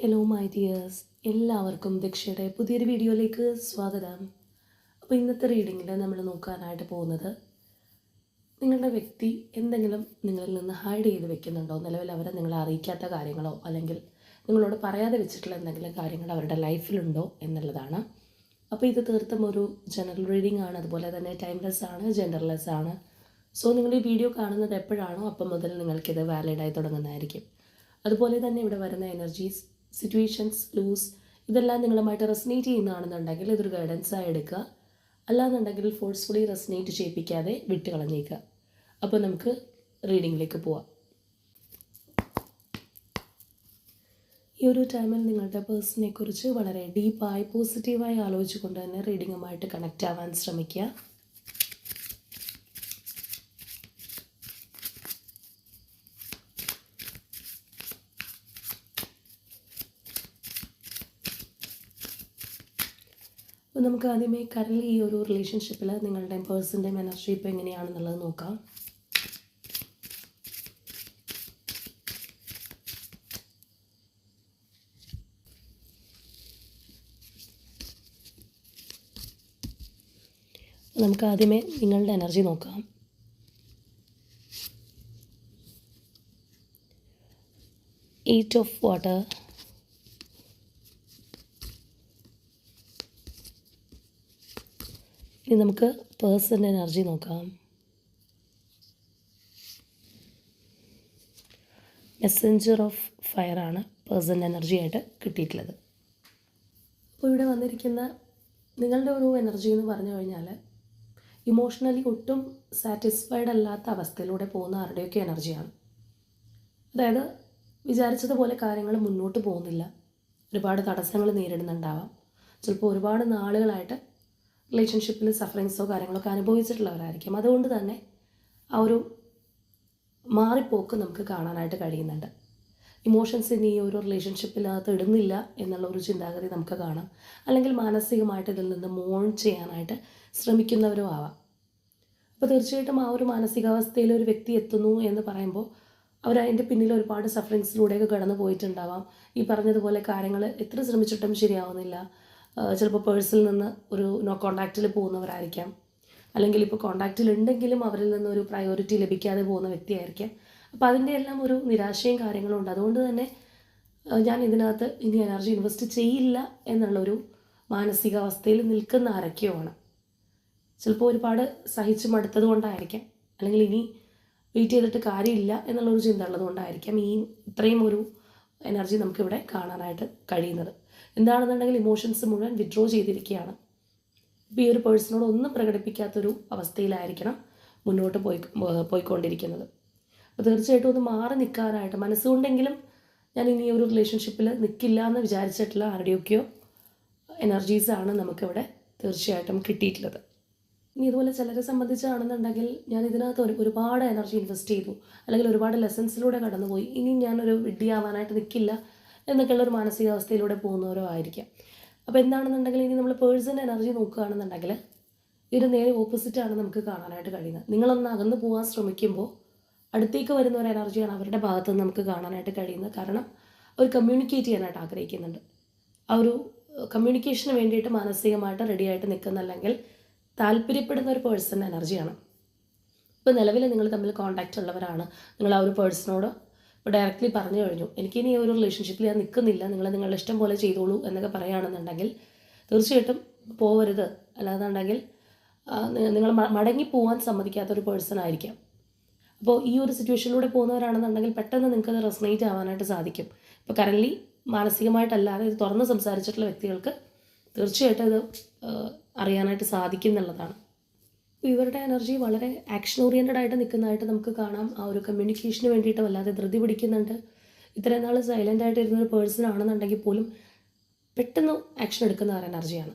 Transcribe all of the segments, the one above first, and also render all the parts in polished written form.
Hello my dears, എല്ലാവർക്കും ദീക്ഷയുടെ പുതിയൊരു വീഡിയോയിലേക്ക് സ്വാഗതം. അപ്പോൾ ഇന്നത്തെ റീഡിങ്ങിൽ നമ്മൾ നോക്കാനായിട്ട് പോകുന്നത്, നിങ്ങളുടെ വ്യക്തി എന്തെങ്കിലും നിങ്ങളിൽ നിന്ന് ഹൈഡ് ചെയ്ത് വെക്കുന്നുണ്ടോ, നിലവിൽ അവരെ നിങ്ങളെ അറിയിക്കാത്ത കാര്യങ്ങളോ അല്ലെങ്കിൽ നിങ്ങളോട് പറയാതെ വെച്ചിട്ടുള്ള എന്തെങ്കിലും കാര്യങ്ങൾ അവരുടെ ലൈഫിലുണ്ടോ എന്നുള്ളതാണ്. അപ്പോൾ ഇത് തീർത്തും ഒരു ജനറൽ റീഡിംഗ് ആണ്, അതുപോലെ തന്നെ ടൈംലെസ് ആണ്, ജെൻഡർലെസ് ആണ്. സോ നിങ്ങൾ ഈ വീഡിയോ കാണുന്നത് എപ്പോഴാണോ അപ്പം മുതൽ നിങ്ങൾക്കിത് വാലിഡായി തുടങ്ങുന്നതായിരിക്കും. അതുപോലെ തന്നെ ഇവിടെ വരുന്ന എനർജീസ്, സിറ്റുവേഷൻസ്, ക്ലൂസ് ഇതെല്ലാം നിങ്ങളുമായിട്ട് റെസനേറ്റ് ചെയ്യുന്നതാണെന്നുണ്ടെങ്കിൽ ഇതൊരു ഗൈഡൻസായി എടുക്കുക. അല്ലാന്നുണ്ടെങ്കിൽ ഫോഴ്സ്ഫുള്ളി റെസനേറ്റ് ചെയ്യിപ്പിക്കാതെ വിട്ട് കളഞ്ഞേക്കുക. അപ്പോൾ നമുക്ക് റീഡിങ്ങിലേക്ക് പോവാം. ഈ ഒരു ടൈമിൽ നിങ്ങളുടെ പേഴ്സണെ കുറിച്ച് വളരെ ഡീപ്പായി പോസിറ്റീവായി ആലോചിച്ചുകൊണ്ട് തന്നെ റീഡിങ്ങുമായിട്ട് കണക്റ്റ് ആവാൻ ശ്രമിക്കുക. അപ്പോൾ നമുക്ക് ആദ്യമേ കറൻലി ഈ ഒരു റിലേഷൻഷിപ്പിൽ നിങ്ങളുടെ പേഴ്സൻ്റെയും എനർജി ഇപ്പോൾ എങ്ങനെയാണെന്നുള്ളത് നോക്കാം. നമുക്ക് ആദ്യമേ നിങ്ങളുടെ എനർജി നോക്കാം. എയ്റ്റ് ഓഫ് വാട്ടർ, ഇനി നമുക്ക് പേഴ്സൻ്റെ എനർജി നോക്കാം. മെസ്സഞ്ചർ ഓഫ് ഫയർ ആണ് പേഴ്സൻ്റെ എനർജി ആയിട്ട് കിട്ടിയിട്ടുള്ളത്. അപ്പോൾ ഇവിടെ വന്നിരിക്കുന്ന നിങ്ങളുടെ ഒരു എനർജി എന്ന് പറഞ്ഞു കഴിഞ്ഞാൽ ഇമോഷണലി ഒട്ടും സാറ്റിസ്ഫൈഡ് അല്ലാത്ത അവസ്ഥയിലൂടെ പോകുന്ന ആരുടെയൊക്കെ എനർജിയാണ്. അതായത് വിചാരിച്ചതുപോലെ കാര്യങ്ങൾ മുന്നോട്ട് പോകുന്നില്ല, ഒരുപാട് തടസ്സങ്ങൾ നേരിടുന്നുണ്ടാവാം. ചിലപ്പോൾ ഒരുപാട് നാളുകളായിട്ട് റിലേഷൻഷിപ്പിൽ സഫറിങ്സോ കാര്യങ്ങളൊക്കെ അനുഭവിച്ചിട്ടുള്ളവരായിരിക്കും. അതുകൊണ്ട് തന്നെ ആ ഒരു മാറിപ്പോക്ക് നമുക്ക് കാണാനായിട്ട് കഴിയുന്നുണ്ട്. ഇമോഷൻസ് ഇനി ഈ ഒരു റിലേഷൻഷിപ്പിനകത്ത് ഇടുന്നില്ല എന്നുള്ള ഒരു ചിന്താഗതി നമുക്ക് കാണാം. അല്ലെങ്കിൽ മാനസികമായിട്ട് ഇതിൽ നിന്ന് മൂവ് ഓൺ ചെയ്യാനായിട്ട് ശ്രമിക്കുന്നവരും ആവാം. അപ്പോൾ തീർച്ചയായിട്ടും ആ ഒരു മാനസികാവസ്ഥയിൽ ഒരു വ്യക്തി എത്തുന്നു എന്ന് പറയുമ്പോൾ അവരതിൻ്റെ പിന്നിൽ ഒരുപാട് സഫറിങ്സിലൂടെയൊക്കെ കടന്നു പോയിട്ടുണ്ടാവാം. ഈ പറഞ്ഞതുപോലെ കാര്യങ്ങൾ എത്ര ശ്രമിച്ചിട്ടും ശരിയാവുന്നില്ല. ചിലപ്പോൾ പേഴ്സിൽ നിന്ന് ഒരു നോ കോണ്ടാക്റ്റിൽ പോകുന്നവരായിരിക്കാം, അല്ലെങ്കിൽ ഇപ്പോൾ കോണ്ടാക്റ്റിൽ ഉണ്ടെങ്കിലും അവരിൽ നിന്ന് ഒരു പ്രയോറിറ്റി ലഭിക്കാതെ പോകുന്ന വ്യക്തിയായിരിക്കാം. അപ്പോൾ അതിൻ്റെ എല്ലാം ഒരു നിരാശയും കാര്യങ്ങളും ഉണ്ട്. അതുകൊണ്ട് തന്നെ ഞാൻ ഇതിനകത്ത് ഇനി എനർജി ഇൻവെസ്റ്റ് ചെയ്യില്ല എന്നുള്ളൊരു മാനസികാവസ്ഥയിൽ നിൽക്കുന്ന ആരൊക്കെയാണ്. ചിലപ്പോൾ ഒരുപാട് സഹിച്ച് മടുത്തത് കൊണ്ടായിരിക്കാം, അല്ലെങ്കിൽ ഇനി വെയിറ്റ് ചെയ്തിട്ട് കാര്യമില്ല എന്നുള്ളൊരു ചിന്ത ഉള്ളത് കൊണ്ടായിരിക്കാം ഈ ഇത്രയും ഒരു എനർജി നമുക്കിവിടെ കാണാനായിട്ട് കഴിയുന്നത്. എന്താണെന്നുണ്ടെങ്കിൽ ഇമോഷൻസ് മുഴുവൻ വിഡ്രോ ചെയ്തിരിക്കുകയാണ്. ഇപ്പോൾ ഈ ഒരു പേഴ്സണോട് ഒന്നും പ്രകടിപ്പിക്കാത്തൊരു അവസ്ഥയിലായിരിക്കണം മുന്നോട്ട് പോയിക്കൊണ്ടിരിക്കുന്നത്. അപ്പോൾ തീർച്ചയായിട്ടും ഒന്ന് മാറി നിൽക്കാനായിട്ട് മനസ്സുകൊണ്ടെങ്കിലും ഞാൻ ഇനി ഒരു റിലേഷൻഷിപ്പിൽ നിൽക്കില്ല എന്ന് വിചാരിച്ചിട്ടുള്ള ആരുടെയൊക്കെയോ എനർജീസാണ് നമുക്കിവിടെ തീർച്ചയായിട്ടും കിട്ടിയിട്ടുള്ളത്. ഇനി ഇതുപോലെ ചിലരെ സംബന്ധിച്ചാണെന്നുണ്ടെങ്കിൽ ഞാൻ ഇതിനകത്ത് ഒരുപാട് എനർജി ഇൻവെസ്റ്റ് ചെയ്തു, അല്ലെങ്കിൽ ഒരുപാട് ലെസൺസിലൂടെ കടന്നുപോയി, ഇനി ഞാനൊരു വിഡ്ഢിയാവാനായിട്ട് നിൽക്കില്ല എന്നൊക്കെയുള്ളൊരു മാനസികാവസ്ഥയിലൂടെ പോകുന്നവരോ ആയിരിക്കാം. അപ്പോൾ എന്താണെന്നുണ്ടെങ്കിൽ ഇനി നമ്മൾ പേഴ്സൻ്റെ എനർജി നോക്കുകയാണെന്നുണ്ടെങ്കിൽ ഇത് നേരെ ഓപ്പോസിറ്റാണ് നമുക്ക് കാണാനായിട്ട് കഴിയുന്നത്. നിങ്ങളൊന്ന് അകന്ന് പോകാൻ ശ്രമിക്കുമ്പോൾ അടുത്തേക്ക് വരുന്ന ഒരു എനർജിയാണ് അവരുടെ ഭാഗത്ത് നിന്ന് നമുക്ക് കാണാനായിട്ട് കഴിയുന്നത്. കാരണം അവർ കമ്മ്യൂണിക്കേറ്റ് ചെയ്യാനായിട്ട് ആഗ്രഹിക്കുന്നുണ്ട്. ആ ഒരു കമ്മ്യൂണിക്കേഷന് വേണ്ടിയിട്ട് മാനസികമായിട്ട് റെഡിയായിട്ട് നിൽക്കുന്ന, അല്ലെങ്കിൽ താല്പര്യപ്പെടുന്ന ഒരു പേഴ്സൻ്റെ എനർജിയാണ്. ഇപ്പോൾ നിലവിൽ നിങ്ങൾ തമ്മിൽ കോൺടാക്റ്റ് ഉള്ളവരാണ്. നിങ്ങൾ ആ ഒരു പേഴ്സണോട് ഇപ്പോൾ ഡയറക്റ്റ്ലി പറഞ്ഞു കഴിഞ്ഞു, എനിക്കിനി ഒരു റിലേഷൻഷിപ്പിൽ ഞാൻ നിൽക്കുന്നില്ല, നിങ്ങളുടെ ഇഷ്ടം പോലെ ചെയ്തോളൂ എന്നൊക്കെ പറയുകയാണെന്നുണ്ടെങ്കിൽ തീർച്ചയായിട്ടും പോവരുത്. അല്ലാന്നുണ്ടെങ്കിൽ നിങ്ങൾ മടങ്ങി പോകാൻ സമ്മതിക്കാത്തൊരു പേഴ്സൺ ആയിരിക്കാം. അപ്പോൾ ഈ ഒരു സിറ്റുവേഷനിലൂടെ പോകുന്നവരാണെന്നുണ്ടെങ്കിൽ പെട്ടെന്ന് നിങ്ങൾക്കത് റെസനേറ്റ് ആവാനായിട്ട് സാധിക്കും. ഇപ്പോൾ കറൻലി മാനസികമായിട്ടല്ലാതെ ഇത് തുറന്ന് സംസാരിച്ചിട്ടുള്ള വ്യക്തികൾക്ക് തീർച്ചയായിട്ടും ഇത് അറിയാനായിട്ട് സാധിക്കും എന്നുള്ളതാണ്. ഇവരുടെ എനർജി വളരെ ആക്ഷൻ ഓറിയൻറ്റഡ് ആയിട്ട് നിൽക്കുന്നതായിട്ട് നമുക്ക് കാണാം. ആ ഒരു കമ്മ്യൂണിക്കേഷന് വേണ്ടിയിട്ട് വല്ലാതെ ധൃതി പിടിക്കുന്നുണ്ട്. ഇത്രയും നാൾ സൈലൻ്റ് ആയിട്ട് ഇരുന്നൊരു പേഴ്സൺ ആണെന്നുണ്ടെങ്കിൽ പോലും പെട്ടെന്ന് ആക്ഷൻ എടുക്കുന്ന ഒരു എനർജിയാണ്.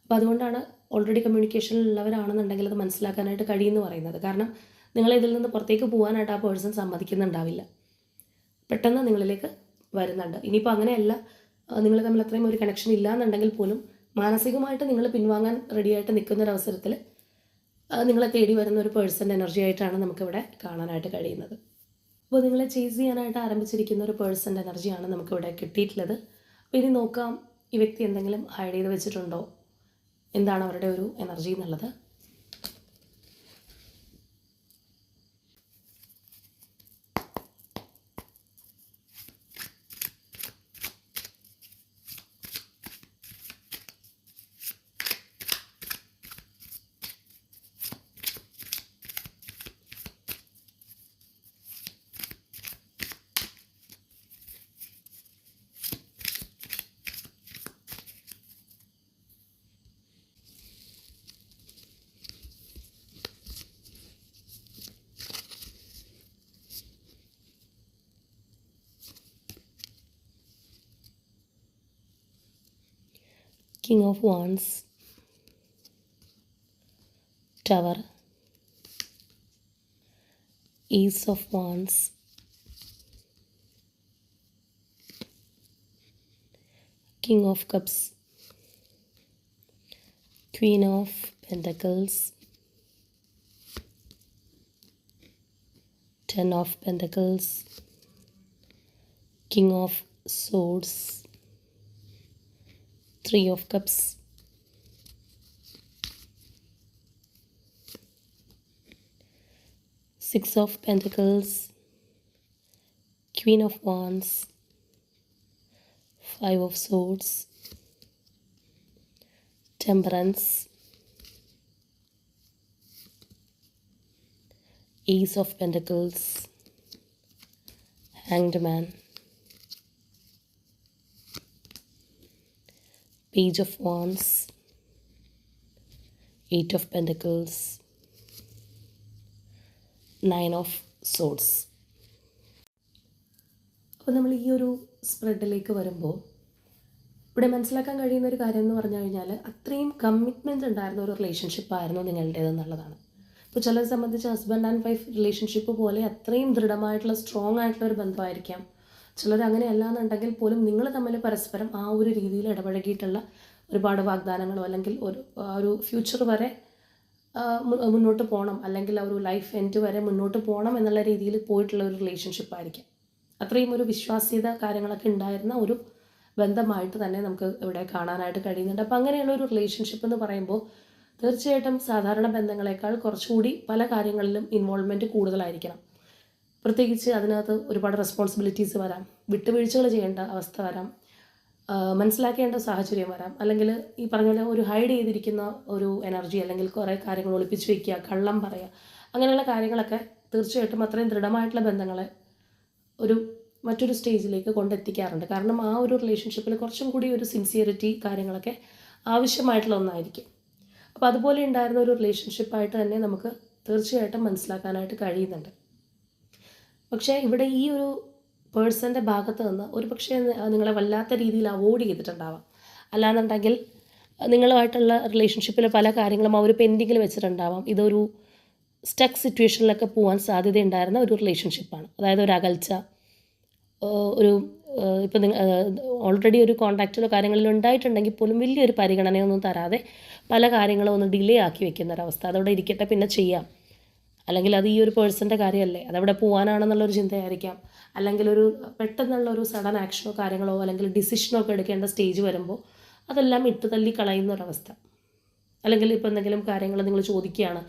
അപ്പോൾ അതുകൊണ്ടാണ് ഓൾറെഡി കമ്മ്യൂണിക്കേഷനിലുള്ളവരാണെന്നുണ്ടെങ്കിൽ അത് മനസ്സിലാക്കാനായിട്ട് കഴിയുമെന്ന് പറയുന്നത്. കാരണം നിങ്ങളിതിൽ നിന്ന് പുറത്തേക്ക് പോകാനായിട്ട് ആ പേഴ്സൺ സമ്മതിക്കുന്നുണ്ടാവില്ല, പെട്ടെന്ന് നിങ്ങളിലേക്ക് വരുന്നുണ്ട്. ഇനിയിപ്പോൾ അങ്ങനെയല്ല, നിങ്ങൾ തമ്മിൽ അത്രയും ഒരു കണക്ഷൻ ഇല്ല എന്നുണ്ടെങ്കിൽ പോലും മാനസികമായിട്ട് നിങ്ങൾ പിൻവാങ്ങാൻ റെഡിയായിട്ട് നിൽക്കുന്നൊരവസരത്തിൽ നിങ്ങളെ തേടി വരുന്ന ഒരു പേഴ്സൻ്റെ എനർജി ആയിട്ടാണ് നമുക്കിവിടെ കാണാനായിട്ട് കഴിയുന്നത്. അപ്പോൾ നിങ്ങളെ ചേസ് ചെയ്യാനായിട്ട് ആരംഭിച്ചിരിക്കുന്ന ഒരു പേഴ്സൻ്റെ എനർജിയാണ് നമുക്കിവിടെ കിട്ടിയിട്ടുള്ളത്. അപ്പോൾ ഇനി നോക്കാം ഈ വ്യക്തി എന്തെങ്കിലും ഹൈഡ് ചെയ്ത് വെച്ചിട്ടുണ്ടോ, എന്താണ് അവരുടെ ഒരു എനർജി എന്നുള്ളത്. King of Wands, Tower, Ace of Wands, King of Cups, Queen of Pentacles, Ten of Pentacles, King of Swords, Three of Cups, Six of Pentacles, Queen of Wands, Five of Swords, Temperance, Ace of Pentacles, Hanged Man, Page of Wands, Eight of Pentacles, Nine of Swords. അപ്പോൾ നമ്മൾ ഈ ഒരു സ്പ്രെഡിലേക്ക് വരുമ്പോൾ ഇവിടെ മനസ്സിലാക്കാൻ കഴിയുന്ന ഒരു കാര്യം എന്ന് പറഞ്ഞു കഴിഞ്ഞാൽ അത്രയും കമ്മിറ്റ്മെൻറ്റ് ഉണ്ടായിരുന്ന ഒരു റിലേഷൻഷിപ്പായിരുന്നു നിങ്ങളുടേതെന്നുള്ളതാണ്. ഇപ്പോൾ ചിലരെ സംബന്ധിച്ച് ഹസ്ബൻഡ് ആൻഡ് വൈഫ് റിലേഷൻഷിപ്പ് പോലെ അത്രയും ദൃഢമായിട്ടുള്ള സ്ട്രോങ് ആയിട്ടുള്ള ഒരു ബന്ധമായിരിക്കാം. ചിലർ അങ്ങനെയല്ല എന്നുണ്ടെങ്കിൽ പോലും നിങ്ങൾ തമ്മിൽ പരസ്പരം ആ ഒരു രീതിയിൽ ഇടപഴകിയിട്ടുള്ള ഒരുപാട് വാഗ്ദാനങ്ങളോ അല്ലെങ്കിൽ ഒരു ഫ്യൂച്ചർ വരെ മുന്നോട്ട് പോകണം, അല്ലെങ്കിൽ ആ ഒരു ലൈഫ് എൻഡ് വരെ മുന്നോട്ട് പോകണം എന്നുള്ള രീതിയിൽ പോയിട്ടുള്ള ഒരു റിലേഷൻഷിപ്പ് ആയിരിക്കാം. അത്രയും ഒരു വിശ്വാസ്യത കാര്യങ്ങളൊക്കെ ഉണ്ടായിരുന്ന ഒരു ബന്ധമായിട്ട് തന്നെ നമുക്ക് ഇവിടെ കാണാനായിട്ട് കഴിയുന്നുണ്ട്. അപ്പോൾ അങ്ങനെയുള്ള ഒരു റിലേഷൻഷിപ്പ് എന്ന് പറയുമ്പോൾ തീർച്ചയായിട്ടും സാധാരണ ബന്ധങ്ങളെക്കാൾ കുറച്ചുകൂടി പല കാര്യങ്ങളിലും ഇൻവോൾവ്മെൻറ്റ് കൂടുതലായിരിക്കണം. പ്രത്യേകിച്ച് അതിനകത്ത് ഒരുപാട് റെസ്പോൺസിബിലിറ്റീസ് വരാം, വിട്ടുവീഴ്ചകൾ ചെയ്യേണ്ട അവസ്ഥ വരാം, മനസ്സിലാക്കേണ്ട സാഹചര്യം വരാം, അല്ലെങ്കിൽ ഈ പറഞ്ഞ പോലെ ഒരു ഹൈഡ് ചെയ്തിരിക്കുന്ന ഒരു എനർജി, അല്ലെങ്കിൽ കുറേ കാര്യങ്ങൾ ഒളിപ്പിച്ച് വയ്ക്കുക, കള്ളം പറയുക, അങ്ങനെയുള്ള കാര്യങ്ങളൊക്കെ തീർച്ചയായിട്ടും അത്രയും ദൃഢമായിട്ടുള്ള ബന്ധങ്ങളെ മറ്റൊരു സ്റ്റേജിലേക്ക് കൊണ്ടെത്തിക്കാറുണ്ട്. കാരണം ആ ഒരു റിലേഷൻഷിപ്പിൽ കുറച്ചും കൂടി ഒരു സിൻസിയറിറ്റി കാര്യങ്ങളൊക്കെ ആവശ്യമായിട്ടുള്ള ഒന്നായിരിക്കും. അപ്പോൾ അതുപോലെ ഉണ്ടായിരുന്ന ഒരു റിലേഷൻഷിപ്പായിട്ട് തന്നെ നമുക്ക് തീർച്ചയായിട്ടും മനസ്സിലാക്കാനായിട്ട് കഴിയുന്നുണ്ട്. പക്ഷേ ഇവിടെ ഈ ഒരു പേഴ്സൻ്റെ ഭാഗത്ത് നിന്ന് ഒരു പക്ഷേ നിങ്ങളെ വല്ലാത്ത രീതിയിൽ അവോയ്ഡ് ചെയ്തിട്ടുണ്ടാവാം. അല്ലാന്നുണ്ടെങ്കിൽ നിങ്ങളുമായിട്ടുള്ള റിലേഷൻഷിപ്പിൽ പല കാര്യങ്ങളും അവർ പെൻഡിങ്ങിൽ വെച്ചിട്ടുണ്ടാവാം. ഇതൊരു സ്റ്റക്ക് സിറ്റുവേഷനിലൊക്കെ പോകാൻ സാധ്യതയുണ്ടായിരുന്ന ഒരു റിലേഷൻഷിപ്പാണ്. അതായത് ഒരു അകൽച്ച, ഇപ്പം ഓൾറെഡി ഒരു കോൺടാക്റ്റിലോ കാര്യങ്ങളിലോ ഉണ്ടായിട്ടുണ്ടെങ്കിൽ പോലും വലിയൊരു പരിഗണനയൊന്നും തരാതെ പല കാര്യങ്ങളും ഒന്ന് ഡിലേ ആക്കി വെക്കുന്ന ഒരവസ്ഥ. അതവിടെ ഇരിക്കട്ടെ, പിന്നെ ചെയ്യാം, അല്ലെങ്കിൽ അത് ഈ ഒരു പേഴ്സൻ്റെ കാര്യമല്ലേ, അതവിടെ പോകാനാണെന്നുള്ളൊരു ചിന്തയായിരിക്കാം. അല്ലെങ്കിൽ ഒരു പെട്ടെന്നുള്ള ഒരു സഡൻ ആക്ഷനോ കാര്യങ്ങളോ അല്ലെങ്കിൽ ഡിസിഷനോ ഒക്കെ എടുക്കേണ്ട സ്റ്റേജ് വരുമ്പോൾ അതെല്ലാം ഇട്ട് തള്ളി കളയുന്ന ഒരവസ്ഥ. അല്ലെങ്കിൽ ഇപ്പോൾ എന്തെങ്കിലും കാര്യങ്ങൾ നിങ്ങൾ ചോദിക്കുകയാണ്,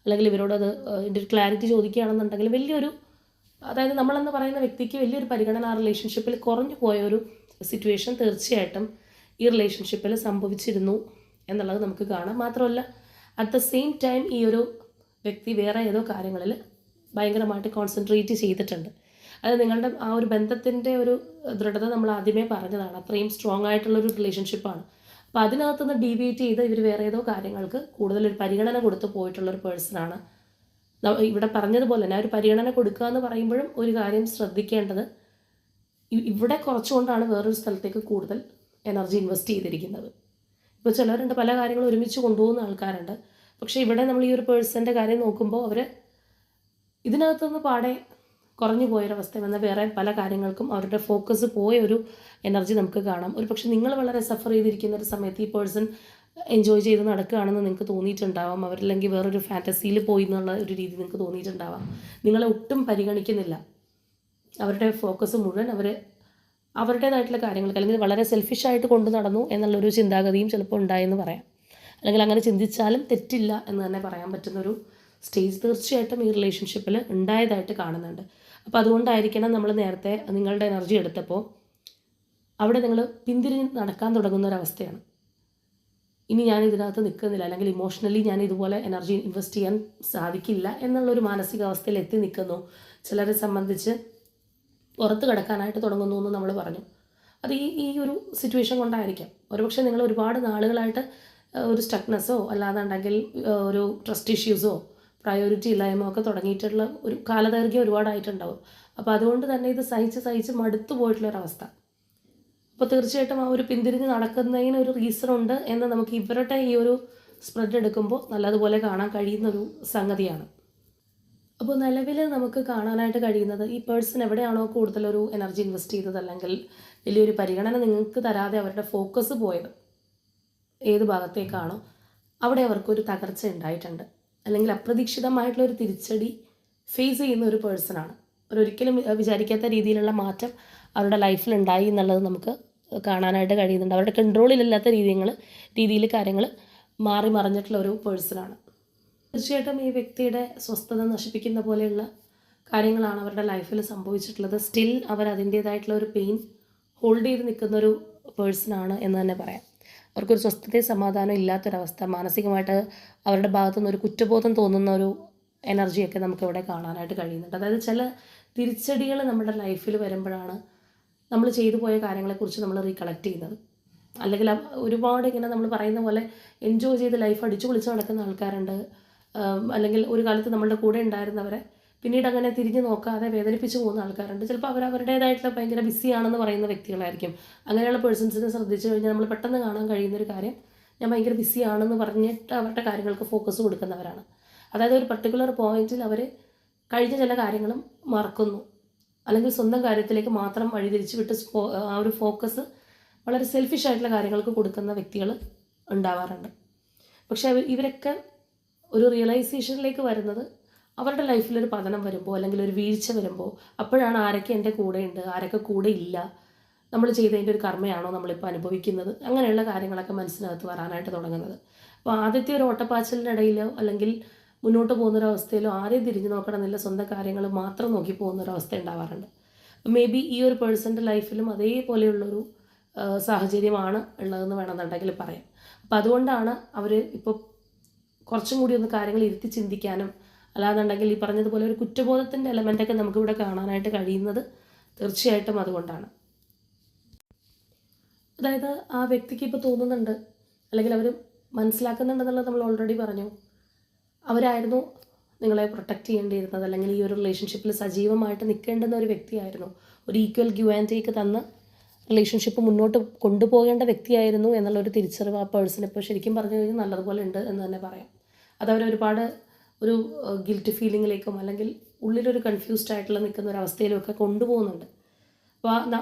അല്ലെങ്കിൽ ഇവരോടത് ഇതിൻ്റെ ഒരു ക്ലാരിറ്റി ചോദിക്കുകയാണെന്നുണ്ടെങ്കിൽ വലിയൊരു, അതായത് നമ്മളെന്ന് പറയുന്ന വ്യക്തിക്ക് വലിയൊരു പരിഗണന ആ റിലേഷൻഷിപ്പിൽ കുറഞ്ഞു പോയൊരു സിറ്റുവേഷൻ തീർച്ചയായിട്ടും ഈ റിലേഷൻഷിപ്പിൽ സംഭവിച്ചിരുന്നു എന്നുള്ളത് നമുക്ക് കാണാം. മാത്രമല്ല അറ്റ് ദ സെയിം ടൈം ഈ ഒരു വ്യക്തി വേറെ ഏതോ കാര്യങ്ങളിൽ ഭയങ്കരമായിട്ട് കോൺസെൻട്രേറ്റ് ചെയ്തിട്ടുണ്ട്. അത് നിങ്ങളുടെ ആ ഒരു ബന്ധത്തിൻ്റെ ഒരു ദൃഢത നമ്മൾ ആദ്യമേ പറഞ്ഞതാണ്, അത്രയും സ്ട്രോങ് ആയിട്ടുള്ളൊരു റിലേഷൻഷിപ്പാണ്. അപ്പോൾ അതിനകത്തുനിന്ന് ഡീവിയേറ്റ് ചെയ്ത് ഇവർ വേറെ ഏതോ കാര്യങ്ങൾക്ക് കൂടുതലൊരു പരിഗണന കൊടുത്ത് പോയിട്ടുള്ളൊരു പേഴ്സണാണ്. ഇവിടെ പറഞ്ഞതുപോലെ തന്നെ ഒരു പരിഗണന കൊടുക്കുക എന്ന് പറയുമ്പോഴും ഒരു കാര്യം ശ്രദ്ധിക്കേണ്ടത്, ഇവിടെ കുറച്ചുകൊണ്ടാണ് വേറൊരു സ്ഥലത്തേക്ക് കൂടുതൽ എനർജി ഇൻവെസ്റ്റ് ചെയ്തിരിക്കുന്നത്. ഇപ്പോൾ ചിലരുണ്ട് പല കാര്യങ്ങളും ഒരുമിച്ച് കൊണ്ടുപോകുന്ന ആൾക്കാരുണ്ട്. പക്ഷേ ഇവിടെ നമ്മൾ ഈ ഒരു പേഴ്സൻ്റെ കാര്യം നോക്കുമ്പോൾ അവർ ഇതിനകത്തുനിന്ന് പാടെ കുറഞ്ഞു പോയൊരവസ്ഥ വന്ന വേറെ പല കാര്യങ്ങൾക്കും അവരുടെ ഫോക്കസ് പോയ ഒരു എനർജി നമുക്ക് കാണാം. ഒരു പക്ഷേ നിങ്ങൾ വളരെ സഫർ ചെയ്തിരിക്കുന്ന ഒരു സമയത്ത് ഈ പേഴ്സൺ എൻജോയ് ചെയ്ത് നടക്കുകയാണെന്ന് നിങ്ങൾക്ക് തോന്നിയിട്ടുണ്ടാവാം. അവരല്ലെങ്കിൽ വേറൊരു ഫാൻറ്റസിയിൽ പോയി എന്നുള്ള ഒരു രീതി നിങ്ങൾക്ക് തോന്നിയിട്ടുണ്ടാവാം. നിങ്ങളെ ഒട്ടും പരിഗണിക്കുന്നില്ല. അവരുടെ ഫോക്കസ് മുഴുവൻ അവർ അവരുടേതായിട്ടുള്ള കാര്യങ്ങൾക്ക് അല്ലെങ്കിൽ വളരെ സെൽഫിഷായിട്ട് കൊണ്ടു നടന്നു എന്നുള്ളൊരു ചിന്താഗതിയും ചിലപ്പോൾ ഉണ്ടായെന്ന് പറയാം. അല്ലെങ്കിൽ അങ്ങനെ ചിന്തിച്ചാലും തെറ്റില്ല എന്ന് തന്നെ പറയാൻ പറ്റുന്നൊരു സ്റ്റേജ് തീർച്ചയായിട്ടും ഈ റിലേഷൻഷിപ്പിൽ ഉണ്ടായതായിട്ട് കാണുന്നുണ്ട്. അപ്പോൾ അതുകൊണ്ടായിരിക്കണം നമ്മൾ നേരത്തെ നിങ്ങളുടെ എനർജി എടുത്തപ്പോൾ അവിടെ നിങ്ങൾ പിന്തിരിഞ്ഞ് നടക്കാൻ തുടങ്ങുന്ന ഒരവസ്ഥയാണ്. ഇനി ഞാൻ ഇതിനകത്ത് നിൽക്കുന്നില്ല, അല്ലെങ്കിൽ ഇമോഷണലി ഞാൻ ഇതുപോലെ എനർജി ഇൻവെസ്റ്റ് ചെയ്യാൻ സാധിക്കില്ല എന്നുള്ളൊരു മാനസികാവസ്ഥയിൽ എത്തി നിൽക്കുന്നു. ചിലരെ സംബന്ധിച്ച് പുറത്ത് കിടക്കാനായിട്ട് തുടങ്ങുന്നു എന്ന് നമ്മൾ പറഞ്ഞു. അത് ഈ ഒരു സിറ്റുവേഷൻ കൊണ്ടായിരിക്കാം. ഒരുപക്ഷെ നിങ്ങൾ ഒരുപാട് നാളുകളായിട്ട് ഒരു സ്റ്റക്നെസ്സോ അല്ലാന്നുണ്ടെങ്കിൽ ഒരു ട്രസ്റ്റ് ഇഷ്യൂസോ പ്രയോറിറ്റി ഇല്ലായ്മ ഒക്കെ തുടങ്ങിയിട്ടുള്ള ഒരു കാലദൈർഘ്യം ഒരുപാടായിട്ടുണ്ടാവും. അപ്പോൾ അതുകൊണ്ട് തന്നെ ഇത് സഹിച്ച് മടുത്തു പോയിട്ടുള്ളൊരവസ്ഥ. അപ്പോൾ തീർച്ചയായിട്ടും ആ ഒരു പിന്തിരിഞ്ഞ് നടക്കുന്നതിന് ഒരു റീസൺ ഉണ്ട് എന്ന് നമുക്ക് ഇവരുടെ ഈ ഒരു സ്പ്രെഡ് എടുക്കുമ്പോൾ നല്ലതുപോലെ കാണാൻ കഴിയുന്നൊരു സംഗതിയാണ്. അപ്പോൾ നിലവിൽ നമുക്ക് കാണാനായിട്ട് കഴിയുന്നത് ഈ പേഴ്സൺ എവിടെയാണോ കൂടുതലൊരു എനർജി ഇൻവെസ്റ്റ് ചെയ്തത്, അല്ലെങ്കിൽ വലിയൊരു പരിഗണന നിങ്ങൾക്ക് തരാതെ അവരുടെ ഫോക്കസ് പോയത് ഏത് ഭാഗത്തേക്കാണോ അവിടെ അവർക്കൊരു തകർച്ച ഉണ്ടായിട്ടുണ്ട്, അല്ലെങ്കിൽ അപ്രതീക്ഷിതമായിട്ടുള്ളൊരു തിരിച്ചടി ഫേസ് ചെയ്യുന്ന ഒരു പേഴ്സണാണ്. ഒരിക്കലും വിചാരിക്കാത്ത രീതിയിലുള്ള മാറ്റം അവരുടെ ലൈഫിൽ ഉണ്ടായി എന്നുള്ളത് നമുക്ക് കാണാനായിട്ട് കഴിയുന്നുണ്ട്. അവരുടെ കൺട്രോളിലില്ലാത്ത രീതിയിൽ കാര്യങ്ങൾ മാറി മറിഞ്ഞിട്ടുള്ള ഒരു പേഴ്സണാണ്. തീർച്ചയായിട്ടും ഈ വ്യക്തിയുടെ സ്വസ്ഥത നശിപ്പിക്കുന്ന പോലെയുള്ള കാര്യങ്ങളാണ് അവരുടെ ലൈഫിൽ സംഭവിച്ചിട്ടുള്ളത്. സ്റ്റിൽ അവർ അതിൻ്റേതായിട്ടുള്ള ഒരു പെയിൻ ഹോൾഡ് ചെയ്ത് നിൽക്കുന്നൊരു പേഴ്സണാണ് എന്ന് തന്നെ പറയാം. അവർക്കൊരു സ്വസ്ഥതയും സമാധാനം ഇല്ലാത്തൊരവസ്ഥ, മാനസികമായിട്ട് അവരുടെ ഭാഗത്തുനിന്ന് ഒരു കുറ്റബോധം തോന്നുന്ന ഒരു എനർജിയൊക്കെ നമുക്കിവിടെ കാണാനായിട്ട് കഴിയുന്നുണ്ട്. അതായത് ചില തിരിച്ചടികൾ നമ്മുടെ ലൈഫിൽ വരുമ്പോഴാണ് നമ്മൾ ചെയ്തു പോയ കാര്യങ്ങളെക്കുറിച്ച് നമ്മൾ റീകളക്ട് ചെയ്യുന്നത്. അല്ലെങ്കിൽ ഒരുപാട് ഇങ്ങനെ നമ്മൾ പറയുന്ന പോലെ എൻജോയ് ചെയ്ത് ലൈഫ് അടിച്ചു പൊളിച്ച് നടക്കുന്ന ആൾക്കാരുണ്ട്. അല്ലെങ്കിൽ ഒരു കാലത്ത് നമ്മളുടെ കൂടെ ഉണ്ടായിരുന്നവരെ പിന്നീട് അങ്ങനെ തിരിഞ്ഞ് നോക്കാതെ വേദനിപ്പിച്ച് പോകുന്ന ആൾക്കാരുണ്ട്. ചിലപ്പോൾ അവരവരുടേതായിട്ടുള്ള ഭയങ്കര ബിസിയാണെന്ന് പറയുന്ന വ്യക്തികളായിരിക്കും. അങ്ങനെയുള്ള പേഴ്സൺസിനെ ശ്രദ്ധിച്ചു കഴിഞ്ഞാൽ നമ്മൾ പെട്ടെന്ന് കാണാൻ കഴിയുന്നൊരു കാര്യം, ഞാൻ ഭയങ്കര ബിസിയാണെന്ന് പറഞ്ഞിട്ട് അവരുടെ കാര്യങ്ങൾക്ക് ഫോക്കസ് കൊടുക്കുന്നവരാണ്. അതായത് ഒരു പർട്ടിക്കുലർ പോയിന്റിൽ അവർ കഴിഞ്ഞ ചില കാര്യങ്ങളും മറക്കുന്നു, അല്ലെങ്കിൽ സ്വന്തം കാര്യത്തിലേക്ക് മാത്രം വഴിതിരിച്ച് വിട്ട് ആ ഒരു ഫോക്കസ് വളരെ സെൽഫിഷായിട്ടുള്ള കാര്യങ്ങൾക്ക് കൊടുക്കുന്ന വ്യക്തികൾ ഉണ്ടാവാറുണ്ട്. പക്ഷേ ഇവരൊക്കെ ഒരു റിയലൈസേഷനിലേക്ക് വരുന്നത് അവരുടെ ലൈഫിലൊരു പതനം വരുമ്പോൾ, അല്ലെങ്കിൽ ഒരു വീഴ്ച വരുമ്പോൾ, അപ്പോഴാണ് ആരൊക്കെ എൻ്റെ കൂടെയുണ്ട്, ആരൊക്കെ കൂടെ ഇല്ല, നമ്മൾ ചെയ്തതിൻ്റെ ഒരു കർമ്മയാണോ നമ്മളിപ്പോൾ അനുഭവിക്കുന്നത്, അങ്ങനെയുള്ള കാര്യങ്ങളൊക്കെ മനസ്സിനകത്ത് വരാനായിട്ട് തുടങ്ങുന്നത്. അപ്പോൾ ആദ്യത്തെ ഒരു ഓട്ടപ്പാച്ചിലിനിടയിലോ അല്ലെങ്കിൽ മുന്നോട്ട് പോകുന്നൊരവസ്ഥയിലോ ആരെയും തിരിഞ്ഞു നോക്കണമെന്നില്ല, സ്വന്തം കാര്യങ്ങൾ മാത്രം നോക്കി പോകുന്നൊരവസ്ഥ ഉണ്ടാവാറുണ്ട്. മേ ബി ഈ ഒരു പേഴ്സൻ്റെ ലൈഫിലും അതേപോലെയുള്ളൊരു സാഹചര്യമാണ് ഉള്ളതെന്ന് വേണമെന്നുണ്ടെങ്കിൽ പറയാം. അപ്പോൾ അതുകൊണ്ടാണ് അവർ ഇപ്പോൾ കുറച്ചും കൂടി ഒന്ന് കാര്യങ്ങൾ ഇരുത്തി ചിന്തിക്കാനും, അല്ലാന്നുണ്ടെങ്കിൽ ഈ പറഞ്ഞതുപോലെ ഒരു കുറ്റബോധത്തിൻ്റെ എലമെൻ്റൊക്കെ നമുക്കിവിടെ കാണാനായിട്ട് കഴിയുന്നത് തീർച്ചയായിട്ടും അതുകൊണ്ടാണ്. അതായത് ആ വ്യക്തിക്ക് ഇപ്പോൾ തോന്നുന്നുണ്ട്, അല്ലെങ്കിൽ അവർ മനസ്സിലാക്കുന്നുണ്ടെന്നുള്ളത് നമ്മൾ ഓൾറെഡി പറഞ്ഞു. അവരായിരുന്നു നിങ്ങളെ പ്രൊട്ടക്റ്റ് ചെയ്യേണ്ടിയിരുന്നത്, അല്ലെങ്കിൽ ഈ ഒരു റിലേഷൻഷിപ്പിൽ സജീവമായിട്ട് നിൽക്കേണ്ടുന്ന ഒരു വ്യക്തിയായിരുന്നു. ഒരു ഈക്വൽ ഗിവ് ആൻഡ് ടേക്ക് തന്ന് റിലേഷൻഷിപ്പ് മുന്നോട്ട് കൊണ്ടുപോകേണ്ട വ്യക്തിയായിരുന്നു എന്നുള്ളൊരു തിരിച്ചറിവ് ആ പേഴ്സൺ ഇപ്പോൾ ശരിക്കും പറഞ്ഞു കഴിഞ്ഞാൽ നല്ലതുപോലെ ഉണ്ട് എന്ന് തന്നെ പറയാം. അതവരൊരുപാട് ഒരു ഗിൽറ്റ് ഫീലിങ്ങിലേക്കും അല്ലെങ്കിൽ ഉള്ളിലൊരു കൺഫ്യൂസ്ഡ് ആയിട്ടുള്ള നിൽക്കുന്ന ഒരു അവസ്ഥയിലും ഒക്കെ കൊണ്ടുപോകുന്നുണ്ട്. അപ്പോൾ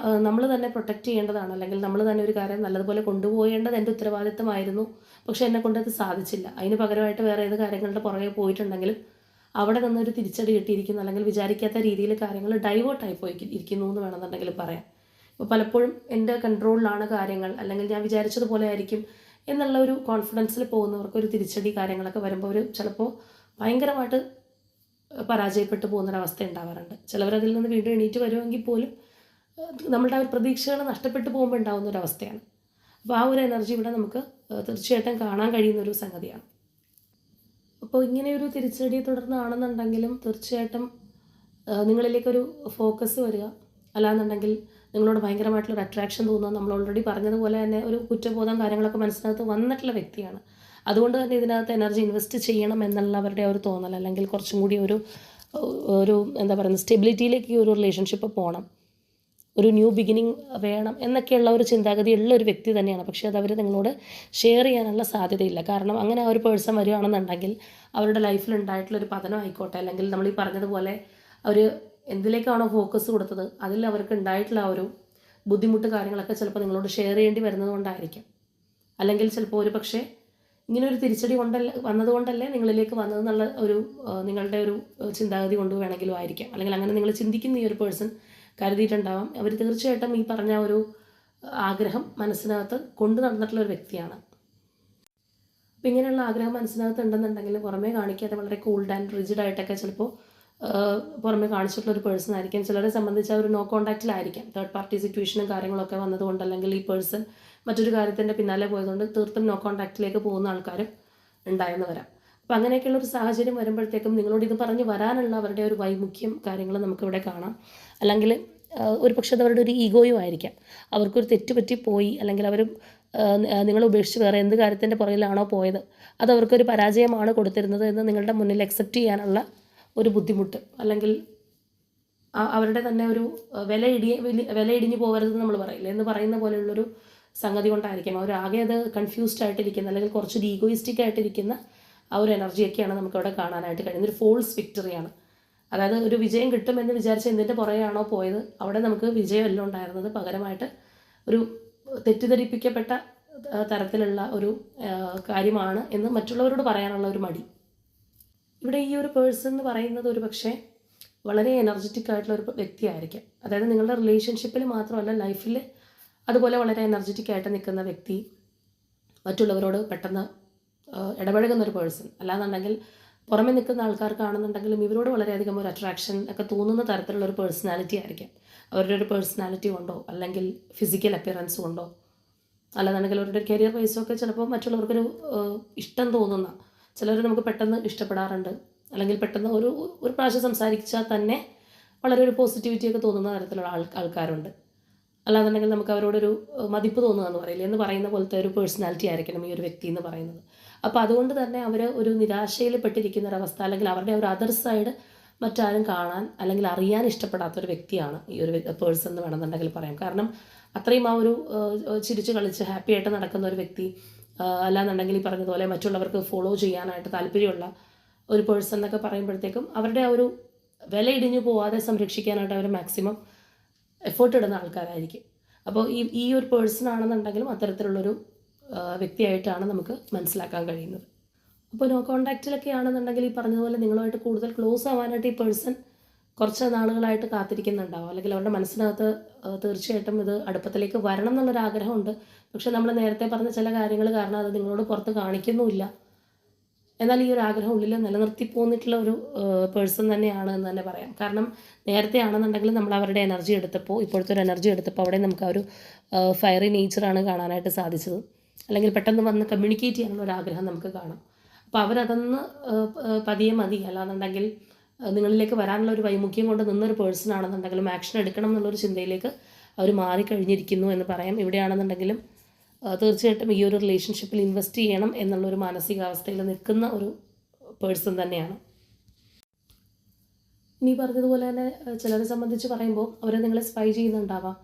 നമ്മൾ തന്നെ പ്രൊട്ടക്റ്റ് ചെയ്യേണ്ടതാണ്, അല്ലെങ്കിൽ നമ്മൾ തന്നെ ഒരു കാര്യം നല്ലതുപോലെ കൊണ്ടുപോകേണ്ടത് എൻ്റെ ഉത്തരവാദിത്തമായിരുന്നു. പക്ഷേ എന്നെ കൊണ്ടത് സാധിച്ചില്ല. അതിന് പകരമായിട്ട് വേറെ ഏത് കാര്യങ്ങളുടെ പുറകെ പോയിട്ടുണ്ടെങ്കിലും അവിടെ നിന്നൊരു തിരിച്ചടി കിട്ടിയിരിക്കുന്നു, അല്ലെങ്കിൽ വിചാരിക്കാത്ത രീതിയിൽ കാര്യങ്ങൾ ഡൈവേർട്ടായി പോയി ഇരിക്കുന്നു എന്ന് വേണമെന്നുണ്ടെങ്കിൽ പറയാം. ഇപ്പോൾ പലപ്പോഴും എൻ്റെ കൺട്രോളിലാണ് കാര്യങ്ങൾ, അല്ലെങ്കിൽ ഞാൻ വിചാരിച്ചതുപോലെ ആയിരിക്കും എന്നുള്ള ഒരു കോൺഫിഡൻസിൽ പോകുന്നവർക്ക് ഒരു തിരിച്ചടി കാര്യങ്ങളൊക്കെ വരുമ്പോൾ അവർ ചിലപ്പോൾ ഭയങ്കരമായിട്ട് പരാജയപ്പെട്ടു പോകുന്നൊരവസ്ഥ ഉണ്ടാവാറുണ്ട്. ചിലവരതിൽ നിന്ന് വീണ്ടും എണീറ്റ് വരുമെങ്കിൽ പോലും നമ്മളുടെ ആ ഒരു പ്രതീക്ഷകൾ നഷ്ടപ്പെട്ടു പോകുമ്പോൾ ഉണ്ടാകുന്ന ഒരു അവസ്ഥയാണ്. അപ്പോൾ ആ ഒരു എനർജി ഇവിടെ നമുക്ക് തീർച്ചയായിട്ടും കാണാൻ കഴിയുന്നൊരു സംഗതിയാണ്. അപ്പോൾ ഇങ്ങനെയൊരു തിരിച്ചടിയെ തുടർന്നാണെന്നുണ്ടെങ്കിലും തീർച്ചയായിട്ടും നിങ്ങളിലേക്കൊരു ഫോക്കസ് വരിക, അല്ലാന്നുണ്ടെങ്കിൽ നിങ്ങളോട് ഭയങ്കരമായിട്ടുള്ളൊരു അട്രാക്ഷൻ തോന്നുക. നമ്മൾ ഓൾറെഡി പറഞ്ഞതുപോലെ തന്നെ ഒരു കുറ്റബോധം കാര്യങ്ങളൊക്കെ മനസ്സിനകത്ത് വന്നിട്ടുള്ള വ്യക്തിയാണ്. അതുകൊണ്ട് തന്നെ ഇതിനകത്ത് എനർജി ഇൻവെസ്റ്റ് ചെയ്യണം എന്നുള്ളവരുടെ ഒരു തോന്നൽ, അല്ലെങ്കിൽ കുറച്ചും കൂടി ഒരു എന്താ പറയുന്നത് സ്റ്റെബിലിറ്റിയിലേക്ക് ഈ ഒരു റിലേഷൻഷിപ്പ് പോകണം, ഒരു ന്യൂ ബിഗിനിങ് വേണം എന്നൊക്കെയുള്ള ഒരു ചിന്താഗതി ഉള്ള ഒരു വ്യക്തി തന്നെയാണ്. പക്ഷേ അത് അവർ നിങ്ങളോട് ഷെയർ ചെയ്യാനുള്ള സാധ്യതയില്ല. കാരണം അങ്ങനെ ആ ഒരു പേഴ്സൺ വരികയാണെന്നുണ്ടെങ്കിൽ അവരുടെ ലൈഫിൽ ഉണ്ടായിട്ടുള്ളൊരു പതനം ആയിക്കോട്ടെ, അല്ലെങ്കിൽ നമ്മൾ ഈ പറഞ്ഞതുപോലെ അവർ എന്തിലേക്കാണോ ഫോക്കസ് കൊടുത്തത് അതിൽ അവർക്ക് ഉണ്ടായിട്ടുള്ള ആ ഒരു ബുദ്ധിമുട്ട് കാര്യങ്ങളൊക്കെ ചിലപ്പോൾ നിങ്ങളോട് ഷെയർ ചെയ്യേണ്ടി വരുന്നത് കൊണ്ടായിരിക്കും. അല്ലെങ്കിൽ ചിലപ്പോൾ ഒരു പക്ഷേ ഇങ്ങനൊരു തിരിച്ചടി വന്നതുകൊണ്ടല്ലേ നിങ്ങളിലേക്ക് വന്നതെന്നുള്ള ഒരു നിങ്ങളുടെ ഒരു ചിന്താഗതി കൊണ്ട് വേണമെങ്കിലും ആയിരിക്കാം. അല്ലെങ്കിൽ അങ്ങനെ നിങ്ങൾ ചിന്തിക്കുന്ന ഈ ഒരു പേഴ്സൺ കരുതിയിട്ടുണ്ടാവാം. അവർ തീർച്ചയായിട്ടും ഈ പറഞ്ഞ ഒരു ആഗ്രഹം മനസ്സിനകത്ത് കൊണ്ടു നടന്നിട്ടുള്ള ഒരു വ്യക്തിയാണ്. അപ്പോൾ ഇങ്ങനെയുള്ള ആഗ്രഹം മനസ്സിനകത്ത് ഉണ്ടെന്നുണ്ടെങ്കിൽ പുറമേ കാണിക്കാതെ വളരെ കൂൾഡ് ആൻഡ് റിജിഡ് ആയിട്ടൊക്കെ ചിലപ്പോൾ പുറമേ കാണിച്ചിട്ടുള്ള ഒരു പേഴ്സൺ ആയിരിക്കും. ചിലരെ സംബന്ധിച്ച് അവർ നോ കോൺടാക്റ്റിലായിരിക്കാം. തേർഡ് പാർട്ടി സിറ്റുവേഷനും കാര്യങ്ങളൊക്കെ വന്നതുകൊണ്ട്, അല്ലെങ്കിൽ ഈ പേഴ്സൺ മറ്റൊരു കാര്യത്തിൻ്റെ പിന്നാലെ പോയതുകൊണ്ട് തീർത്തും നോ കോൺടാക്റ്റിലേക്ക് പോകുന്ന ആൾക്കാരും ഉണ്ടായെന്ന് വരാം. അപ്പോൾ അങ്ങനെയൊക്കെയുള്ള ഒരു സാഹചര്യം വരുമ്പോഴത്തേക്കും നിങ്ങളോട് ഇത് പറഞ്ഞ് വരാനുള്ള അവരുടെ ഒരു വൈമുഖ്യം കാര്യങ്ങൾ നമുക്കിവിടെ കാണാം. അല്ലെങ്കിൽ ഒരു പക്ഷേ അത് അവരുടെ ഒരു ഈഗോയും ആയിരിക്കാം. അവർക്കൊരു തെറ്റ് പറ്റിപ്പോയി, അല്ലെങ്കിൽ അവർ നിങ്ങളെ ഉപേക്ഷിച്ച് വേറെ എന്ത് കാര്യത്തിൻ്റെ പുറകിലാണോ പോയത് അത് അവർക്കൊരു പരാജയമാണ് കൊടുത്തിരുന്നത് എന്ന് നിങ്ങളുടെ മുന്നിൽ അക്സെപ്റ്റ് ചെയ്യാനുള്ള ഒരു ബുദ്ധിമുട്ട്, അല്ലെങ്കിൽ അവരുടെ തന്നെ ഒരു വില ഇടിഞ്ഞു പോകരുതെന്ന് നമ്മൾ പറയില്ല എന്ന് പറയുന്ന പോലെയുള്ളൊരു സംഗതി കൊണ്ടായിരിക്കും അവർ ആകെ അത് കൺഫ്യൂസ്ഡ് ആയിട്ടിരിക്കുന്ന, അല്ലെങ്കിൽ കുറച്ചൊരു ഈഗോയിസ്റ്റിക് ആയിട്ടിരിക്കുന്ന ആ ഒരു എനർജിയൊക്കെയാണ് നമുക്കവിടെ കാണാനായിട്ട് കഴിയുന്നത്. ഒരു ഫോൾസ് വിക്ടറിയാണ്. അതായത് ഒരു വിജയം കിട്ടുമെന്ന് വിചാരിച്ച് എന്തിൻ്റെ പുറകെയാണോ പോയത് അവിടെ നമുക്ക് വിജയമല്ല ഉണ്ടായിരുന്നത്, പകരമായിട്ട് ഒരു തെറ്റിദ്ധരിപ്പിക്കപ്പെട്ട തരത്തിലുള്ള ഒരു കാര്യമാണ് എന്ന് മറ്റുള്ളവരോട് പറയാനുള്ള ഒരു മടി. ഇവിടെ ഈ ഒരു പേഴ്സൺ എന്ന് പറയുന്നത് ഒരു പക്ഷേ വളരെ എനർജറ്റിക് ആയിട്ടുള്ള ഒരു വ്യക്തിയായിരിക്കും. അതായത് നിങ്ങളുടെ റിലേഷൻഷിപ്പിൽ മാത്രമല്ല, ലൈഫിൽ അതുപോലെ വളരെ എനർജറ്റിക് ആയിട്ട് നിൽക്കുന്ന വ്യക്തി, മറ്റുള്ളവരോട് പെട്ടെന്ന് ഇടപഴകുന്ന ഒരു പേഴ്സൺ. അല്ലാന്നുണ്ടെങ്കിൽ പുറമെ നിൽക്കുന്ന ആൾക്കാർക്കാണെന്നുണ്ടെങ്കിലും ഇവരോട് വളരെയധികം ഒരു അട്രാക്ഷൻ ഒക്കെ തോന്നുന്ന തരത്തിലുള്ള ഒരു പേഴ്സണാലിറ്റി ആയിരിക്കും. അവരുടെ ഒരു പേഴ്സണാലിറ്റി കൊണ്ടോ, അല്ലെങ്കിൽ ഫിസിക്കൽ അപ്പിയറൻസ് കൊണ്ടോ, അല്ലാന്നുണ്ടെങ്കിൽ അവരുടെ ഒരു കരിയർ വൈസൊക്കെ ചിലപ്പോൾ മറ്റുള്ളവർക്കൊരു ഇഷ്ടം തോന്നുന്ന, ചിലർ നമുക്ക് പെട്ടെന്ന് ഇഷ്ടപ്പെടാറുണ്ട്, അല്ലെങ്കിൽ പെട്ടെന്ന് ഒരു പ്രാവശ്യം സംസാരിച്ചാൽ തന്നെ വളരെ ഒരു പോസിറ്റിവിറ്റിയൊക്കെ തോന്നുന്ന തരത്തിലുള്ള ആൾക്കാരുണ്ട്. അല്ലാന്നുണ്ടെങ്കിൽ നമുക്ക് അവരോടൊരു മതിപ്പ് തോന്നുക എന്ന് പറയില്ല, എന്ന് പറയുന്ന പോലത്തെ ഒരു പേഴ്സണാലിറ്റി ആയിരിക്കണം ഈ ഒരു വ്യക്തി എന്ന് പറയുന്നത്. അപ്പോൾ അതുകൊണ്ട് തന്നെ അവർ ഒരു നിരാശയിൽ പെട്ടിരിക്കുന്ന ഒരവസ്ഥ, അല്ലെങ്കിൽ അവരുടെ ഒരു അതർ സൈഡ് മറ്റാരും കാണാൻ അല്ലെങ്കിൽ അറിയാൻ ഇഷ്ടപ്പെടാത്തൊരു വ്യക്തിയാണ് ഈ ഒരു പേഴ്സൺ എന്ന് വേണമെന്നുണ്ടെങ്കിൽ പറയാം. കാരണം അത്രയും ആ ഒരു ചിരിച്ച് കളിച്ച് ഹാപ്പി ആയിട്ട് നടക്കുന്ന ഒരു വ്യക്തി, അല്ലാന്നുണ്ടെങ്കിൽ ഈ പറഞ്ഞതുപോലെ മറ്റുള്ളവർക്ക് ഫോളോ ചെയ്യാനായിട്ട് താല്പര്യമുള്ള ഒരു പേഴ്സൺ എന്നൊക്കെ പറയുമ്പോഴത്തേക്കും അവരുടെ ആ ഒരു വില ഇടിഞ്ഞു പോവാതെ സംരക്ഷിക്കാനായിട്ട് അവർ മാക്സിമം എഫേർട്ട് ഇടുന്ന ആൾക്കാരായിരിക്കും. അപ്പോൾ ഈ ഒരു പേഴ്സൺ ആണെന്നുണ്ടെങ്കിലും അത്തരത്തിലുള്ളൊരു വ്യക്തിയായിട്ടാണ് നമുക്ക് മനസ്സിലാക്കാൻ കഴിയുന്നത്. അപ്പോൾ നോ കോൺടാക്റ്റിലൊക്കെ ആണെന്നുണ്ടെങ്കിൽ ഈ പറഞ്ഞതുപോലെ നിങ്ങളുമായിട്ട് കൂടുതൽ ക്ലോസ് ആവാനായിട്ട് ഈ പേഴ്സൺ കുറച്ച് നാളുകളായിട്ട് കാത്തിരിക്കുന്നുണ്ടാവും, അല്ലെങ്കിൽ അവരുടെ മനസ്സിനകത്ത് തീർച്ചയായിട്ടും ഇത് അടുപ്പത്തിലേക്ക് വരണം എന്നുള്ളൊരാഗ്രഹമുണ്ട്. പക്ഷെ നമ്മൾ നേരത്തെ പറഞ്ഞ ചില കാര്യങ്ങൾ കാരണം അത് നിങ്ങളോട് പുറത്ത് കാണിക്കുന്നുമില്ല. എന്നാൽ ഈ ഒരു ആഗ്രഹം ഉള്ളിൽ നിലനിർത്തി പോന്നിട്ടുള്ള ഒരു പേഴ്സൺ തന്നെയാണ് എന്ന് തന്നെ പറയാം. കാരണം നേരത്തെ ആണെന്നുണ്ടെങ്കിൽ നമ്മൾ അവരുടെ എനർജി എടുത്തപ്പോൾ, ഇപ്പോഴത്തെ ഒരു എനർജി എടുത്തപ്പോൾ അവിടെ നമുക്ക് ആ ഒരു ഫയറി നേച്ചറാണ് കാണാനായിട്ട് സാധിച്ചത്. അല്ലെങ്കിൽ പെട്ടെന്ന് വന്ന് കമ്മ്യൂണിക്കേറ്റ് ചെയ്യാനുള്ള ഒരു ആഗ്രഹം നമുക്ക് കാണാം. അപ്പോൾ അവരതൊന്ന് പതിയെ മതി, അല്ലാന്നുണ്ടെങ്കിൽ നിങ്ങളിലേക്ക് വരാനുള്ള ഒരു വൈമുഖ്യം കൊണ്ട് നിന്നൊരു പേഴ്സൺ ആണെന്നുണ്ടെങ്കിലും ആക്ഷൻ എടുക്കണം എന്നുള്ളൊരു ചിന്തയിലേക്ക് അവർ മാറിക്കഴിഞ്ഞിരിക്കുന്നു എന്ന് പറയാം. ഇവിടെയാണെന്നുണ്ടെങ്കിലും തീർച്ചയായിട്ടും ഈ ഒരു റിലേഷൻഷിപ്പിൽ ഇൻവെസ്റ്റ് ചെയ്യണം എന്നുള്ളൊരു മാനസികാവസ്ഥയിൽ നിൽക്കുന്ന ഒരു പേഴ്സൺ തന്നെയാണ്. ഇനി പറഞ്ഞതുപോലെ തന്നെ ചിലരെ സംബന്ധിച്ച് പറയുമ്പോൾ അവർ നിങ്ങളെ സ്പൈ ചെയ്യുന്നുണ്ടാവാം,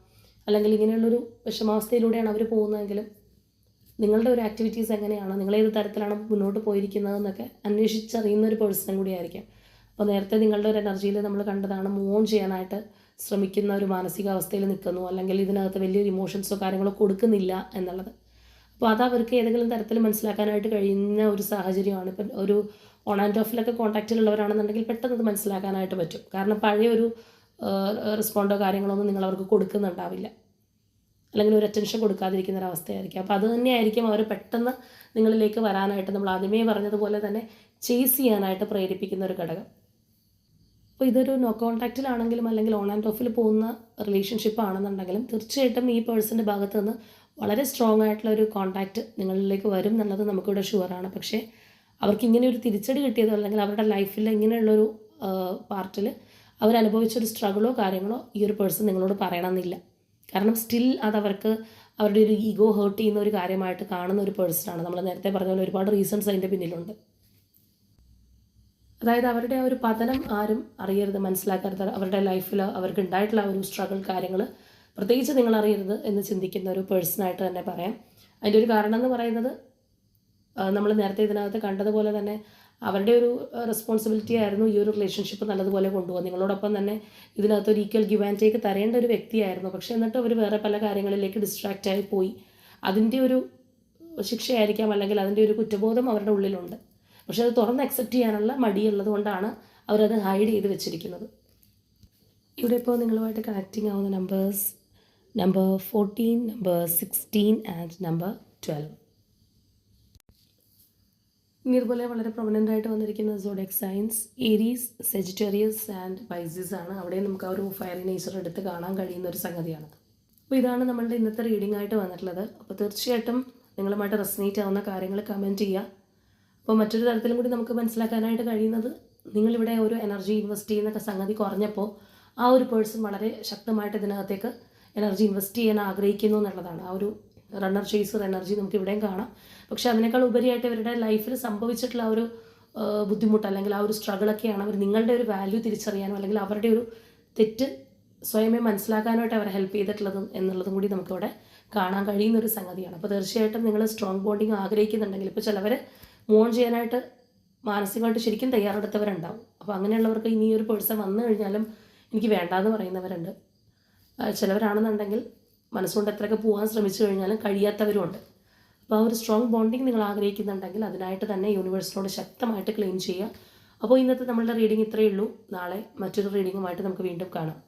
അല്ലെങ്കിൽ ഇങ്ങനെയുള്ളൊരു വിഷമാവസ്ഥയിലൂടെയാണ് അവർ പോകുന്നതെങ്കിലും നിങ്ങളുടെ ഒരു ആക്ടിവിറ്റീസ് എങ്ങനെയാണ്, നിങ്ങളേത് തരത്തിലാണ് മുന്നോട്ട് പോയിരിക്കുന്നതെന്നൊക്കെ അന്വേഷിച്ചറിയുന്ന ഒരു പേഴ്സൺ കൂടിയായിരിക്കും. അപ്പോൾ നേരത്തെ നിങ്ങളുടെ ഒരു എനർജിയിൽ നമ്മൾ കണ്ടതാണ് മൂവ് ഓൺ ചെയ്യാനായിട്ട് ശ്രമിക്കുന്ന ഒരു മാനസികാവസ്ഥയിൽ നിൽക്കുന്നു, അല്ലെങ്കിൽ ഇതിനകത്ത് വലിയൊരു ഇമോഷൻസോ കാര്യങ്ങളോ കൊടുക്കുന്നില്ല എന്നുള്ളത്. അപ്പോൾ അത് അവർക്ക് ഏതെങ്കിലും തരത്തിൽ മനസ്സിലാക്കാനായിട്ട് കഴിയുന്ന ഒരു സാഹചര്യമാണ്. ഇപ്പം ഒരു ഓൺ ആൻഡ് ഓഫിലൊക്കെ കോൺടാക്റ്റിലുള്ളവരാണെന്നുണ്ടെങ്കിൽ പെട്ടെന്ന് അത് മനസ്സിലാക്കാനായിട്ട് പറ്റും. കാരണം പഴയ ഒരു റെസ്പോണ്ടോ കാര്യങ്ങളോ ഒന്നും നിങ്ങൾ അവർക്ക് കൊടുക്കുന്നുണ്ടാവില്ല, അല്ലെങ്കിൽ ഒരു അറ്റൻഷൻ കൊടുക്കാതിരിക്കുന്ന ഒരവസ്ഥയായിരിക്കും. അപ്പോൾ അത് തന്നെയായിരിക്കും അവർ പെട്ടെന്ന് നിങ്ങളിലേക്ക് വരാനായിട്ട്, നമ്മൾ ആദ്യമേ പറഞ്ഞതുപോലെ തന്നെ ചേസ് ചെയ്യാനായിട്ട് പ്രേരിപ്പിക്കുന്ന ഒരു ഘടകം. അപ്പോൾ ഇതൊരു നോ കോൺടാക്റ്റിലാണെങ്കിലും അല്ലെങ്കിൽ ഓൺ ആൻഡ് ഓഫിൽ പോകുന്ന റിലേഷൻഷിപ്പ് ആണെന്നുണ്ടെങ്കിലും തീർച്ചയായിട്ടും ഈ പേഴ്സൻ്റെ ഭാഗത്ത് നിന്ന് വളരെ സ്ട്രോങ് ആയിട്ടുള്ള ഒരു കോൺടാക്റ്റ് നിങ്ങളിലേക്ക് വരും എന്നുള്ളത് നമുക്കിവിടെ ഷുവറാണ്. പക്ഷേ അവർക്ക് ഇങ്ങനെ ഒരു തിരിച്ചടി കിട്ടിയതോ, അല്ലെങ്കിൽ അവരുടെ ലൈഫിൽ ഇങ്ങനെയുള്ളൊരു പാർട്ടിൽ അവരനുഭവിച്ചൊരു സ്ട്രഗിളോ കാര്യങ്ങളോ ഈ ഒരു പേഴ്സൺ നിങ്ങളോട് പറയണമെന്നില്ല. കാരണം സ്റ്റിൽ അതവർക്ക് അവരുടെ ഒരു ഈഗോ ഹേർട്ട് ചെയ്യുന്ന ഒരു കാര്യമായിട്ട് കാണുന്ന ഒരു പേഴ്സണാണ്. നമ്മൾ നേരത്തെ പറഞ്ഞ പോലെ ഒരുപാട് റീസൺസ് അതിൻ്റെ പിന്നിലുണ്ട്. അതായത് അവരുടെ ആ ഒരു പതനം ആരും അറിയരുത്, മനസ്സിലാക്കരുത്. അവരുടെ ലൈഫിൽ അവർക്ക് ഉണ്ടായിട്ടുള്ള ഒരു സ്ട്രഗിൾ കാര്യങ്ങൾ പ്രത്യേകിച്ച് നിങ്ങൾ അറിയരുത് എന്ന് ചിന്തിക്കുന്ന ഒരു പേഴ്സണായിട്ട് തന്നെ പറയാം. അതിൻ്റെ ഒരു കാരണം എന്ന് പറയുന്നത് നമ്മൾ നേരത്തെ ഇതിനകത്ത് കണ്ടതുപോലെ തന്നെ അവരുടെ ഒരു റെസ്പോൺസിബിലിറ്റി ആയിരുന്നു ഈ ഒരു റിലേഷൻഷിപ്പ് നല്ലതുപോലെ കൊണ്ടുപോകുക. നിങ്ങളോടൊപ്പം തന്നെ ഇതിനകത്ത് ഒരു ഈക്വൽ ഗിവ് ആൻഡ് ടേക്ക് തരേണ്ട ഒരു വ്യക്തിയായിരുന്നു. പക്ഷേ എന്നിട്ട് അവർ വേറെ പല കാര്യങ്ങളിലേക്ക് ഡിസ്ട്രാക്റ്റായി പോയി. അതിൻ്റെ ഒരു ശിക്ഷയായിരിക്കാം, അല്ലെങ്കിൽ അതിൻ്റെ ഒരു കുറ്റബോധം അവരുടെ ഉള്ളിലുണ്ട്. പക്ഷെ അത് തുറന്ന് അക്സെപ്റ്റ് ചെയ്യാനുള്ള മടിയുള്ളത് കൊണ്ടാണ് അവരത് ഹൈഡ് ചെയ്ത് വെച്ചിരിക്കുന്നത്. ഇവിടെ ഇപ്പോൾ നിങ്ങളുമായിട്ട് കണക്റ്റിംഗ് ആവുന്ന numbers number 14, number 16 and number 12. ഇനി ഇതുപോലെ വളരെ പ്രൊമനൻ്റ് ആയിട്ട് വന്നിരിക്കുന്ന zodiac signs Aries, Sagittarius and Pisces ആണ്. അവിടെ നമുക്ക് ആ ഒരു ഫയറി നേച്ചർ എടുത്ത് കാണാൻ കഴിയുന്ന ഒരു സംഗതിയാണ്. അപ്പോൾ ഇതാണ് നമ്മളുടെ ഇന്നത്തെ റീഡിംഗ് ആയിട്ട് വന്നിട്ടുള്ളത്. അപ്പോൾ തീർച്ചയായിട്ടും നിങ്ങളുമായിട്ട് റെസനേറ്റ് ആവുന്ന കാര്യങ്ങൾ കമൻറ്റ് ചെയ്യുക. അപ്പോൾ മറ്റൊരു തരത്തിലും കൂടി നമുക്ക് മനസ്സിലാക്കാനായിട്ട് കഴിയുന്നത്, നിങ്ങളിവിടെ ഒരു എനർജി ഇൻവെസ്റ്റ് ചെയ്യുന്ന സംഗതി കുറഞ്ഞപ്പോൾ ആ ഒരു പേഴ്സൺ വളരെ ശക്തമായിട്ട് ഇതിനകത്തേക്ക് എനർജി ഇൻവെസ്റ്റ് ചെയ്യാൻ ആഗ്രഹിക്കുന്നു എന്നുള്ളതാണ്. ആ ഒരു റണ്ണർ ചേസർ എനർജി നമുക്ക് ഇവിടെയും കാണാം. പക്ഷേ അതിനേക്കാൾ ഉപരിയായിട്ട് ഇവരുടെ ലൈഫിൽ സംഭവിച്ചിട്ടുള്ള ആ ഒരു ബുദ്ധിമുട്ട് അല്ലെങ്കിൽ ആ ഒരു സ്ട്രഗിളൊക്കെയാണ് അവർ നിങ്ങളുടെ ഒരു വാല്യൂ തിരിച്ചറിയാനോ അല്ലെങ്കിൽ അവരുടെ ഒരു തെറ്റ് സ്വയമേ മനസ്സിലാക്കാനായിട്ട് അവരെ ഹെൽപ്പ് ചെയ്തിട്ടുള്ളതും എന്നുള്ളതും കൂടി നമുക്കിവിടെ കാണാൻ കഴിയുന്ന ഒരു സംഗതിയാണ്. അപ്പോൾ തീർച്ചയായിട്ടും നിങ്ങൾ സ്ട്രോങ് ബോണ്ടിങ് ആഗ്രഹിക്കുന്നുണ്ടെങ്കിൽ, ഇപ്പോൾ ചിലവർ മൂവ് ഓൺ ചെയ്യാനായിട്ട് മാനസികമായിട്ട് ശരിക്കും തയ്യാറെടുത്തവരുണ്ടാവും. അപ്പോൾ അങ്ങനെയുള്ളവർക്ക് ഇനി ഒരു പേഴ്സൺ വന്നു കഴിഞ്ഞാലും എനിക്ക് വേണ്ടാന്ന് പറയുന്നവരുണ്ട്. ചിലവരാണെന്നുണ്ടെങ്കിൽ മനസ്സുകൊണ്ട് എത്രയൊക്കെ പോകാൻ ശ്രമിച്ചു കഴിഞ്ഞാലും കഴിയാത്തവരുമുണ്ട്. അപ്പോൾ ആ ഒരു സ്ട്രോങ് ബോണ്ടിങ് നിങ്ങൾ ആഗ്രഹിക്കുന്നുണ്ടെങ്കിൽ അതിനായിട്ട് തന്നെ യൂണിവേഴ്സിനോട് ശക്തമായിട്ട് ക്ലെയിം ചെയ്യുക. അപ്പോൾ ഇന്നത്തെ നമ്മളുടെ റീഡിംഗ് ഇത്രയേ ഉള്ളൂ. നാളെ മറ്റൊരു റീഡിങ്ങുമായിട്ട് നമുക്ക് വീണ്ടും കാണാം.